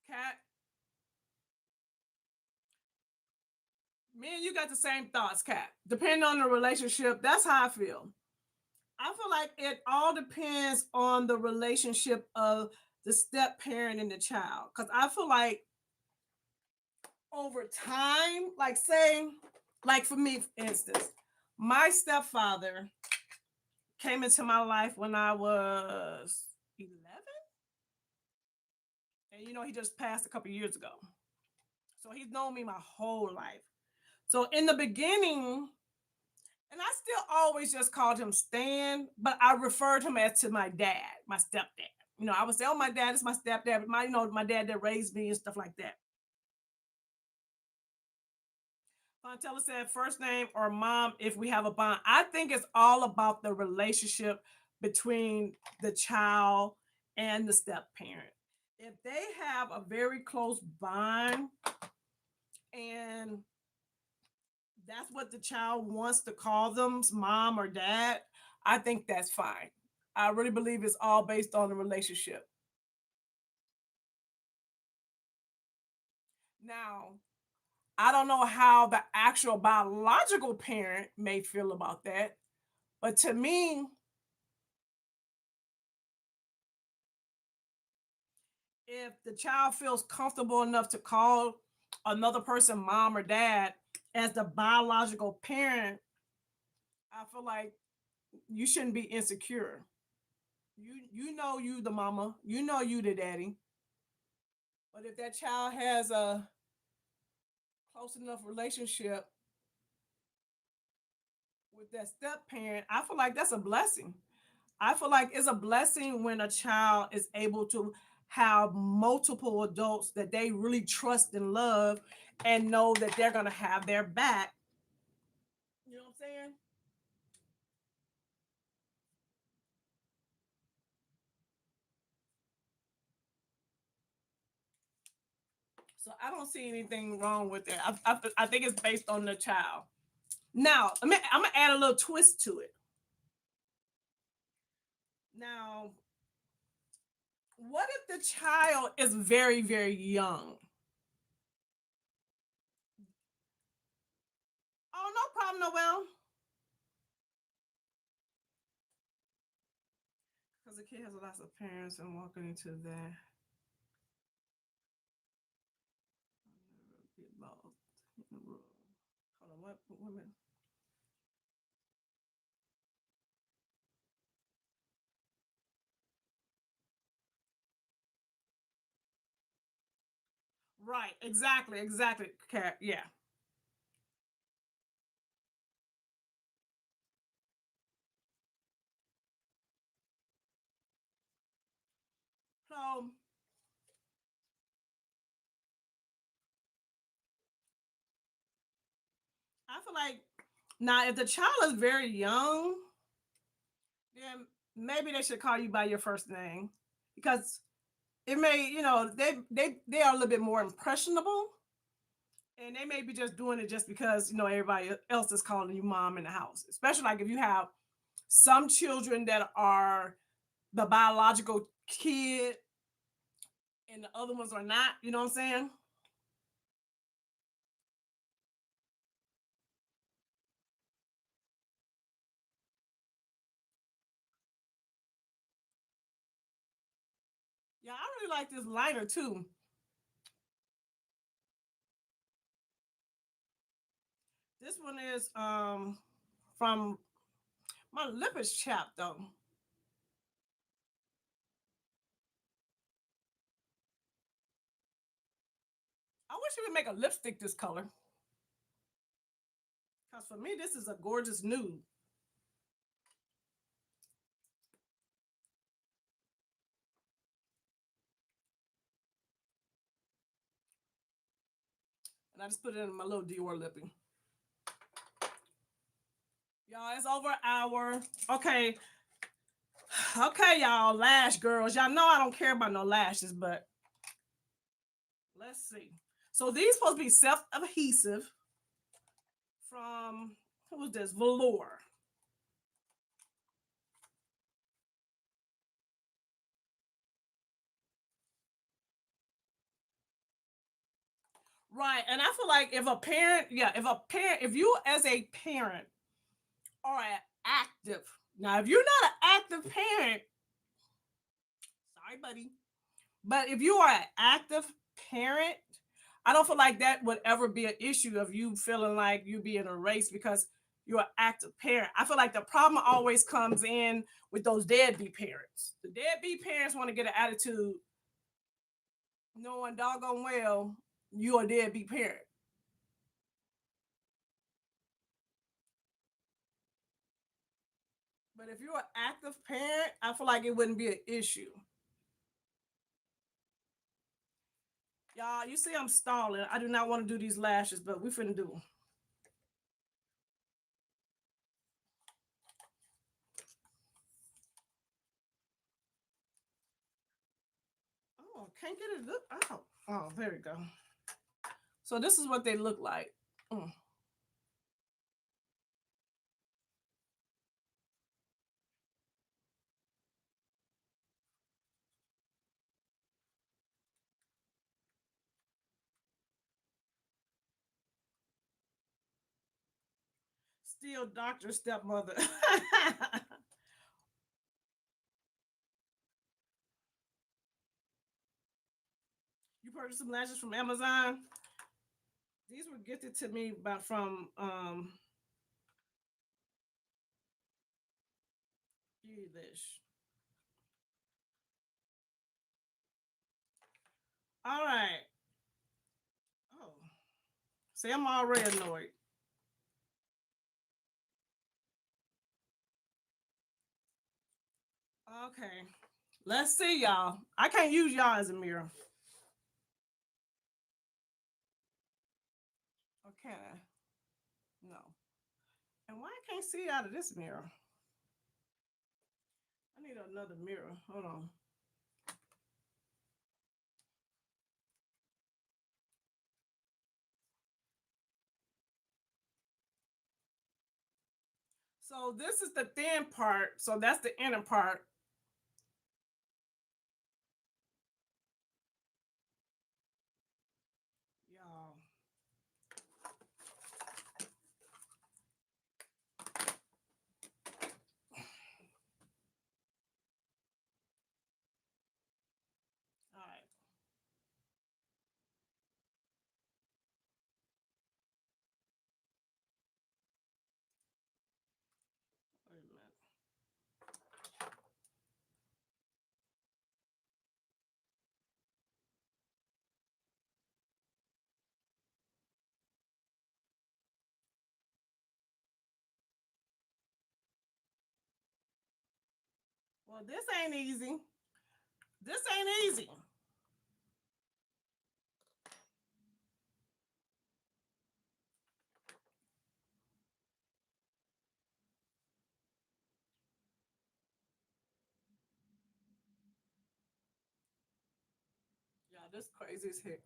Speaker 1: Cat? Me and you got the same thoughts, Cat. Depending on the relationship, that's how I feel. I feel like it all depends on the relationship of the step parent and the child. Because I feel like over time, like say, like for me, for instance, my stepfather came into my life when I was 11. And he just passed a couple years ago. So he's known me my whole life. So in the beginning, and I still always just called him Stan, but I referred him as to my dad, my stepdad. I would say, "Oh, my dad is my stepdad," but my dad that raised me and stuff like that. Fontella said first name or mom if we have a bond. I think it's all about the relationship between the child and the step parent. If they have a very close bond and that's what the child wants to call them, mom or dad, I think that's fine. I really believe it's all based on the relationship. Now, I don't know how the actual biological parent may feel about that, but to me, if the child feels comfortable enough to call another person mom or dad as the biological parent, I feel like you shouldn't be insecure. You the mama, you the daddy. But if that child has a close enough relationship with that step parent, I feel like that's a blessing. I feel like it's a blessing when a child is able to have multiple adults that they really trust and love and know that they're going to have their back. You know what I'm saying? So I don't see anything wrong with it. I think it's based on the child. Now, I'm going to add a little twist to it. Now, what if the child is very, very young? Oh, no problem, Noel. Because the kid has lots of parents and walking into that. Hold on, what women? Right, exactly. Yeah. So I feel like now if the child is very young, then maybe they should call you by your first name because it may, they are a little bit more impressionable, and they may be just doing it just because everybody else is calling you mom in the house. Especially like if you have some children that are the biological kid and the other ones are not. You know what I'm saying? Yeah, I really like this liner too. This one is from my lip is chapped though. I wish you would make a lipstick this color. Because for me, this is a gorgeous nude. And I just put it in my little Dior lipping. Y'all, it's over an hour. Okay. Okay, y'all, lash girls. Y'all know I don't care about no lashes, but let's see. So these supposed to be self-adhesive from, who was this? Velour. Right. And I feel like if a parent, yeah, if you as a parent are an active, now if you're not an active parent, sorry, buddy, but if you are an active parent, I don't feel like that would ever be an issue of you feeling like you being erased because you're an active parent. I feel like the problem always comes in with those deadbeat parents. The deadbeat parents want to get an attitude knowing doggone well you're a deadbeat parent. But if you're an active parent, I feel like it wouldn't be an issue. Y'all, you see I'm stalling. I do not want to do these lashes, but we finna do them. Oh, can't get it look out. Oh, there we go. So this is what they look like. Mm. Still doctor stepmother. You purchased some lashes from Amazon. These were gifted to me by from Beautylish. All right. Oh, see, I'm already annoyed. Okay. Let's see, y'all. I can't use y'all as a mirror. Or can I? No. And why I can't see out of this mirror? I need another mirror. Hold on. So this is the thin part. So that's the inner part. Y'all. All right. Wait a minute. Well, this ain't easy. This ain't easy. Yeah, this crazy as heck.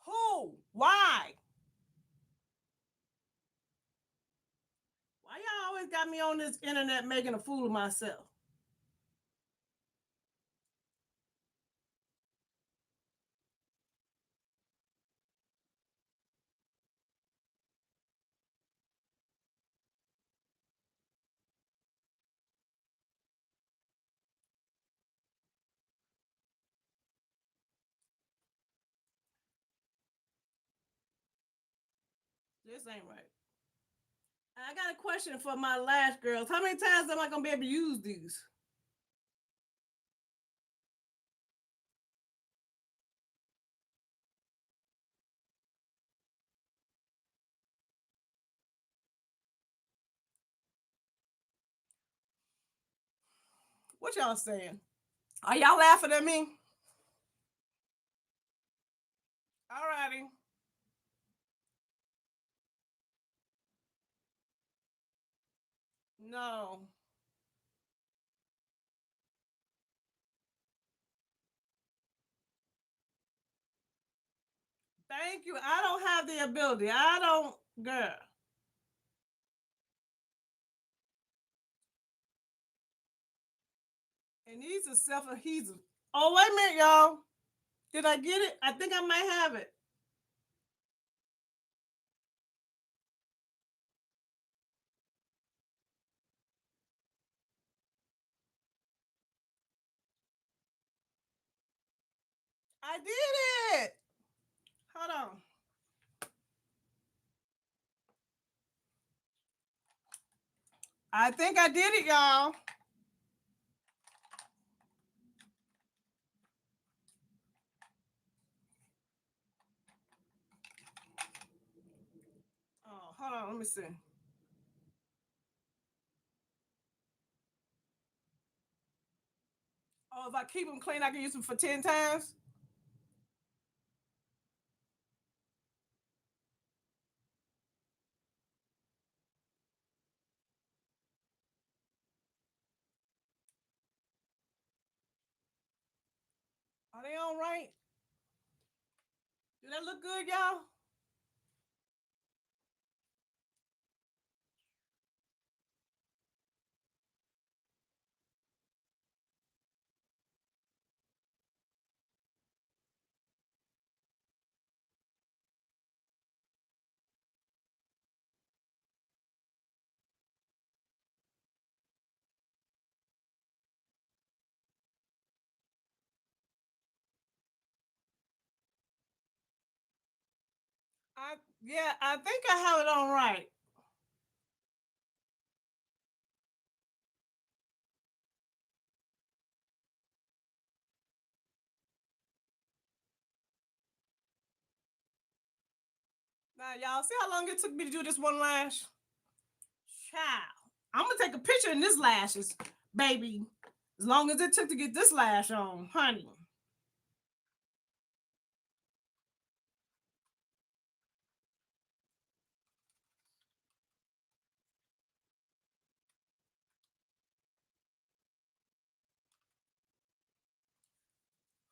Speaker 1: Who? Why? Why y'all always got me on this internet making a fool of myself? This ain't right. I got a question for my lash girls. How many times am I gonna be able to use these? What y'all saying? Are y'all laughing at me? Alrighty. No. Thank you. I don't have the ability. I don't, girl. And these are self-adhesive. Oh, wait a minute, y'all. Did I get it? I think I might have it. I did it. Hold on. I think I did it, y'all. Oh, hold on. Let me see. Oh, if I keep them clean, I can use them for 10 times. Are they all right? Do that look good, y'all? I Yeah, I think I have it on right. Now, y'all see how long it took me to do this one lash? Child. I'm gonna take a picture in this lashes, baby. As long as it took to get this lash on, honey.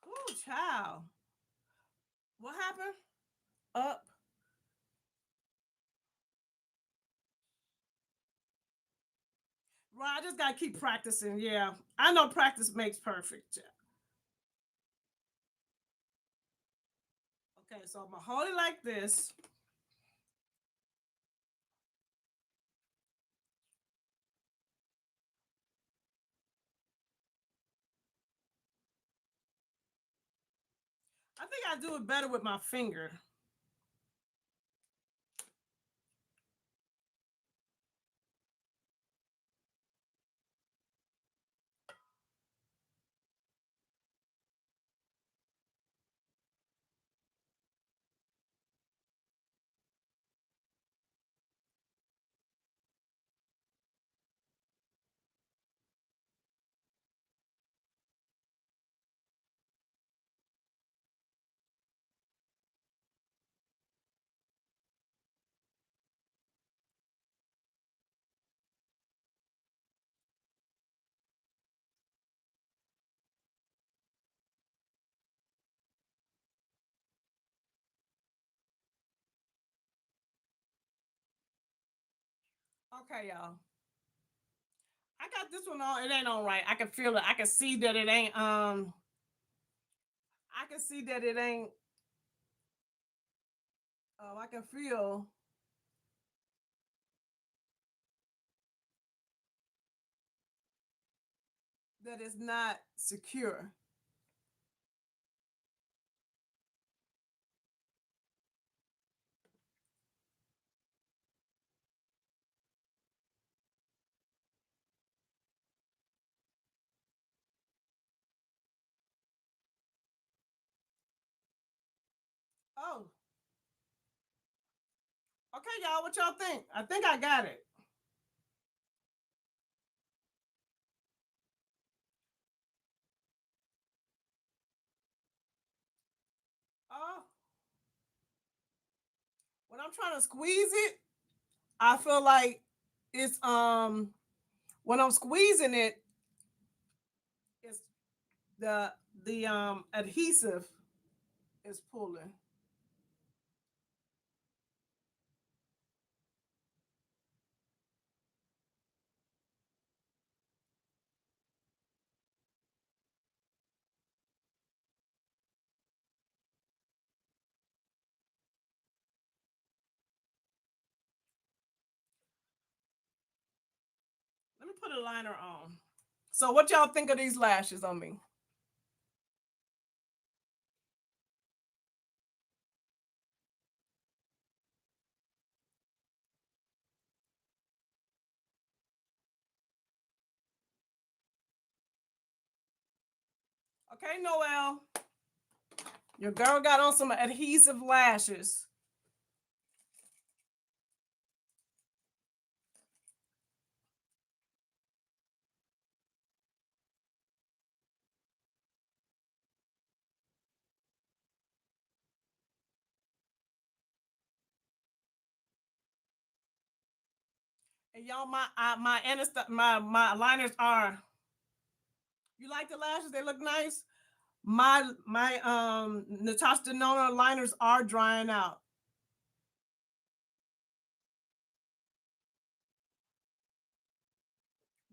Speaker 1: Ooh, child. What happened? Up. Right, I just gotta keep practicing. Yeah, I know practice makes perfect. Yeah. Okay, so I'm gonna hold it like this. I think I do it better with my finger. Okay, y'all. I got this one on. It ain't on right. I can feel it. I can see that it ain't. I can see that it ain't. I can feel that it's not secure. Okay, y'all, what y'all think? I think I got it. Oh, when I'm trying to squeeze it, I feel like it's when I'm squeezing it, it's the the adhesive is pulling. Let me put a liner on. So what y'all think of these lashes on me? Okay, Noel, your girl got on some adhesive lashes. And y'all, my liners are. You like the lashes? They look nice. My Natasha Denona liners are drying out.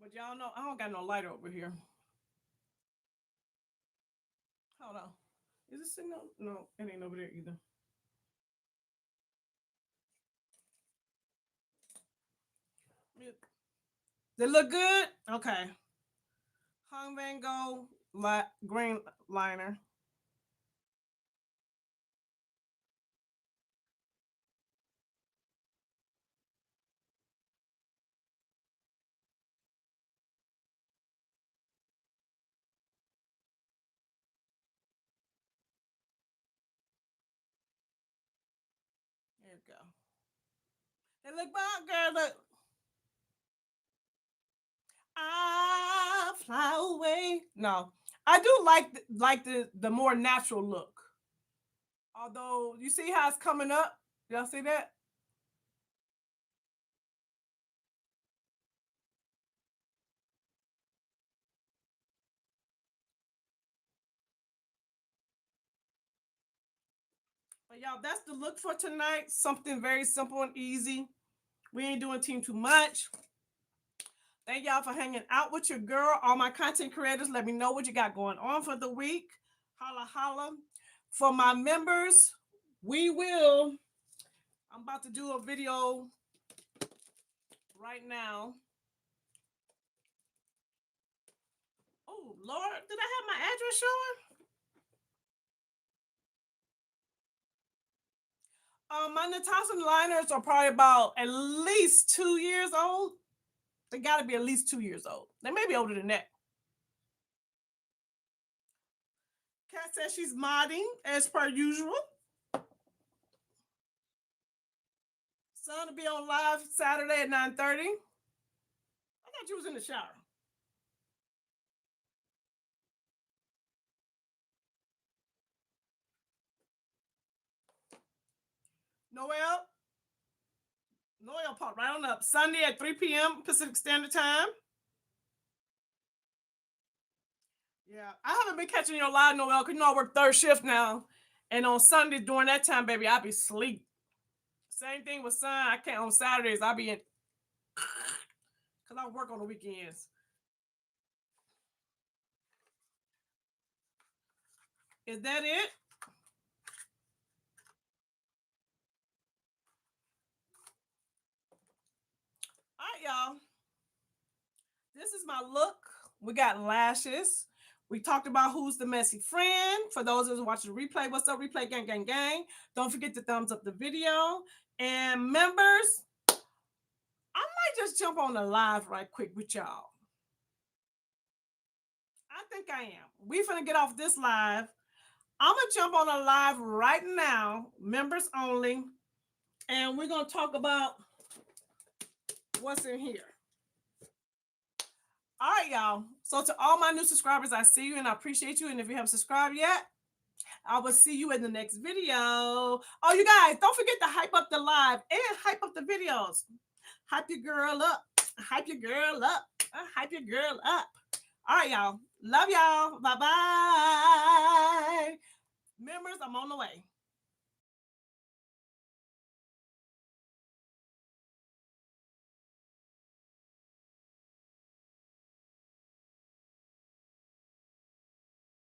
Speaker 1: But y'all know I don't got no lighter over here. Hold on. Is this signal? No, it ain't over there either. They look good? Okay. Hung Van Gogh green liner. There you go. They look good, girl. Look. I fly away. No, I do like the more natural look. Although you see how it's coming up. Y'all see that? But y'all, that's the look for tonight. Something very simple and easy. We ain't doing team too much. Thank y'all for hanging out with your girl. All my content creators, let me know what you got going on for the week. Holla, holla. For my members, we will. I'm about to do a video right now. Oh, Lord, did I have my address showing? My Natasha liners are probably about at least 2 years old. They got to be at least 2 years old. They may be older than that. Kat says she's modding as per usual. Son to be on live Saturday at 9:30. I thought you was in the shower. Noel, Noel popped right on up. Sunday at 3 p.m. Pacific Standard Time. Yeah, I haven't been catching your live, Noel, because you know I work third shift now. And on Sundays during that time, baby, I be asleep. Same thing with Son. I can't on Saturdays. I be in because I work on the weekends. Is that it? All right, y'all. This is my look. We got lashes. We talked about who's the messy friend. For those of us watching the replay, what's up, replay gang, gang, gang? Don't forget to thumbs up the video. And members, I might just jump on the live right quick with y'all. I think I am. We finna get off this live. I'm gonna jump on a live right now, members only. And we're going to talk about what's in here. All right, y'all. So to all my new subscribers, I see you and I appreciate you. And if you haven't subscribed yet, I will see you in the next video. Oh, you guys, don't forget to hype up the live and hype up the videos. Hype your girl up. Hype your girl up. Hype your girl up. All right, y'all. Love y'all. Bye-bye. Members, I'm on the way.